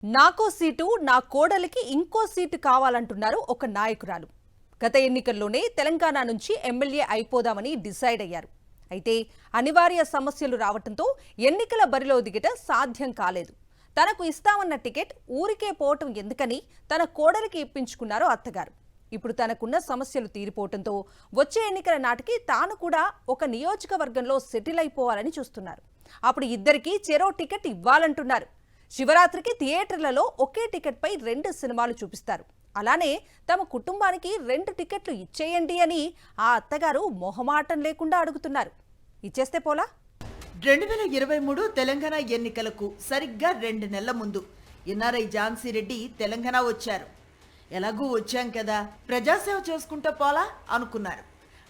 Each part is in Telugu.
నాకో సీటు నా కోడలికి ఇంకో సీటు కావాలంటున్నారు ఒక నాయకురాలు. గత ఎన్నికల్లోనే తెలంగాణ నుంచి ఎమ్మెల్యే అయిపోదామని డిసైడ్ అయ్యారు. అయితే అనివార్య సమస్యలు రావడంతో ఎన్నికల బరిలో దిగట సాధ్యం కాలేదు. తనకు ఇస్తామన్న టికెట్ ఊరికే పోవటం ఎందుకని తన కోడలికి ఇప్పించుకున్నారు అత్తగారు. ఇప్పుడు తనకున్న సమస్యలు తీరిపోవడంతో వచ్చే ఎన్నికల నాటికి తాను కూడా ఒక నియోజకవర్గంలో సెటిల్ అయిపోవాలని చూస్తున్నారు. అప్పుడు ఇద్దరికీ చెరో టికెట్ ఇవ్వాలంటున్నారు. శివరాత్రికి థియేటర్లలో ఒకే టికెట్పై 2 సినిమాలు చూపిస్తారు. అలానే తమ కుటుంబానికి 2 టికెట్లు ఇచ్చేయండి అని ఆ అత్తగారు మొహమాటం లేకుండా అడుగుతున్నారు. ఇచ్చేస్తే పోలా? 2023 తెలంగాణ ఎన్నికలకు సరిగ్గా 2 నెలల ముందు ఎన్ఆర్ఐ ఝాన్సీ రెడ్డి తెలంగాణ వచ్చారు. ఎలాగూ వచ్చాం కదా, ప్రజాసేవ చేసుకుంటూ పోలా అనుకున్నారు.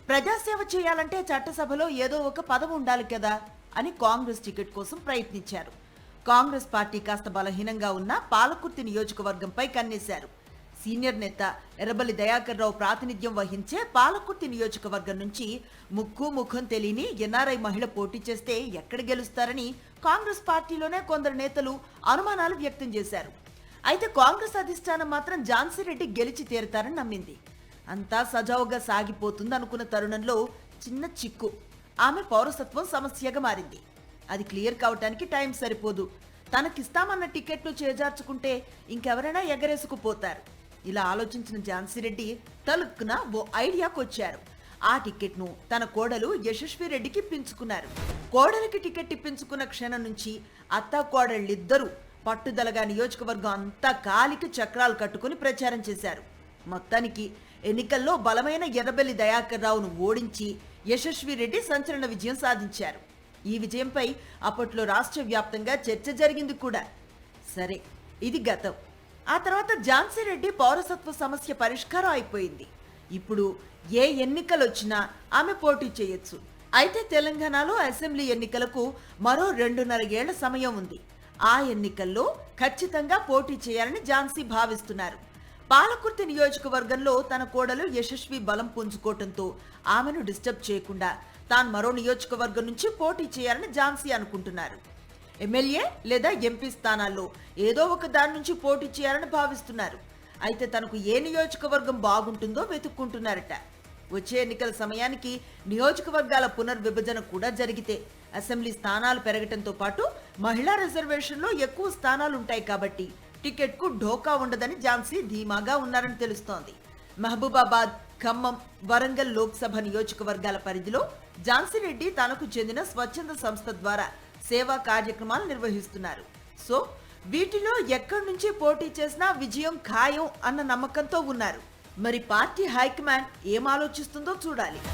ప్రజాసేవ చేయాలంటే చట్టసభలో ఏదో ఒక పదవి ఉండాలి కదా అని కాంగ్రెస్ టికెట్ కోసం ప్రయత్నించారు. కాంగ్రెస్ పార్టీ కాస్త బలహీనంగా ఉన్న పాలకుర్తి నియోజకవర్గంపై కన్నేశారు. సీనియర్ నేత ఎర్రబెల్లి దయాకర్ రావు ప్రాతినిధ్యం వహించే పాలకుర్తి నియోజకవర్గం నుంచి ముఖం తెలియని ఎన్ఆర్ఐ మహిళ పోటీ చేస్తే ఎక్కడ గెలుస్తారని కాంగ్రెస్ పార్టీలోనే కొందరు నేతలు అనుమానాలు వ్యక్తం చేశారు. అయితే కాంగ్రెస్ అధిష్టానం మాత్రం ఝాన్సీ రెడ్డి గెలిచి తీరుతారని నమ్మింది. అంతా సజావుగా సాగిపోతుంది అనుకున్న తరుణంలో చిన్న చిక్కు. ఆమె పౌరసత్వం సమస్యగా మారింది. అది క్లియర్ కావటానికి టైం సరిపోదు. తనకిస్తామన్న టికెట్లు చేజార్చుకుంటే ఇంకెవరైనా ఎగరేసుకుపోతారు. ఇలా ఆలోచించిన ఝాన్సీ రెడ్డి తలుక్కున ఓ ఐడియాకు వచ్చారు. ఆ టికెట్ను తన కోడలు యశస్వి రెడ్డికి ఇప్పించుకున్నారు. కోడలికి టికెట్ ఇప్పించుకున్న క్షణం నుంచి అత్తా కోడళ్ళిద్దరూ పట్టుదలగా నియోజకవర్గం అంతా కాలికి చక్రాలు కట్టుకుని ప్రచారం చేశారు. మొత్తానికి ఎన్నికల్లో బలమైన ఎర్రబెల్లి దయాకర్ రావును ఓడించి యశస్వి రెడ్డి సంచలన విజయం సాధించారు. ఈ విజయంపై అప్పట్లో రాష్ట్ర వ్యాప్తంగా చర్చ జరిగింది కూడా. సరే, ఇది గతం. ఆ తర్వాత ఝాన్సీ రెడ్డి పౌరసత్వ సమస్య పరిష్కారం అయిపోయింది. ఇప్పుడు ఏ ఎన్నికలొచ్చినా ఆమె పోటీ చేయొచ్చు. అయితే తెలంగాణలో అసెంబ్లీ ఎన్నికలకు మరో 2.5 ఏళ్ల సమయం ఉంది. ఆ ఎన్నికల్లో ఖచ్చితంగా పోటీ చేయాలని ఝాన్సీ భావిస్తున్నారు. పాలకుర్తి నియోజకవర్గంలో తన కోడలు యశస్వి బలం పుంజుకోవటంతో ఆమెను డిస్టర్బ్ చేయకుండా తాను మరో నియోజకవర్గం నుంచి పోటీ చేయాలని ఝాన్సీ అనుకుంటున్నారు. ఎమ్మెల్యే లేదా ఎంపీ స్థానాల్లో ఏదో ఒక దాని నుంచి పోటీ చేయాలని భావిస్తున్నారు. అయితే తనకు ఏ నియోజకవర్గం బాగుంటుందో వెతుక్కుంటున్నారట. వచ్చే ఎన్నికల సమయానికి నియోజకవర్గాల పునర్విభజన కూడా జరిగితే అసెంబ్లీ స్థానాలు పెరగటంతో పాటు మహిళా రిజర్వేషన్లో ఎక్కువ స్థానాలుంటాయి కాబట్టి టికెట్కు ఢోకా ఉండదని ఝాన్సీ ధీమాగా ఉన్నారని తెలుస్తోంది. మహబూబాబాద్, ఖమ్మం, వరంగల్ లోక్సభ నియోజకవర్గాల పరిధిలో ఝాన్సీ రెడ్డి తనకు చెందిన స్వచ్ఛంద సంస్థ ద్వారా సేవా కార్యక్రమాలు నిర్వహిస్తున్నారు. సో వీటిలో ఎక్కడి నుంచి పోటీ చేసినా విజయం ఖాయం అన్న నమ్మకంతో ఉన్నారు. మరి పార్టీ హైకమాండ్ ఏం ఆలోచిస్తుందో చూడాలి.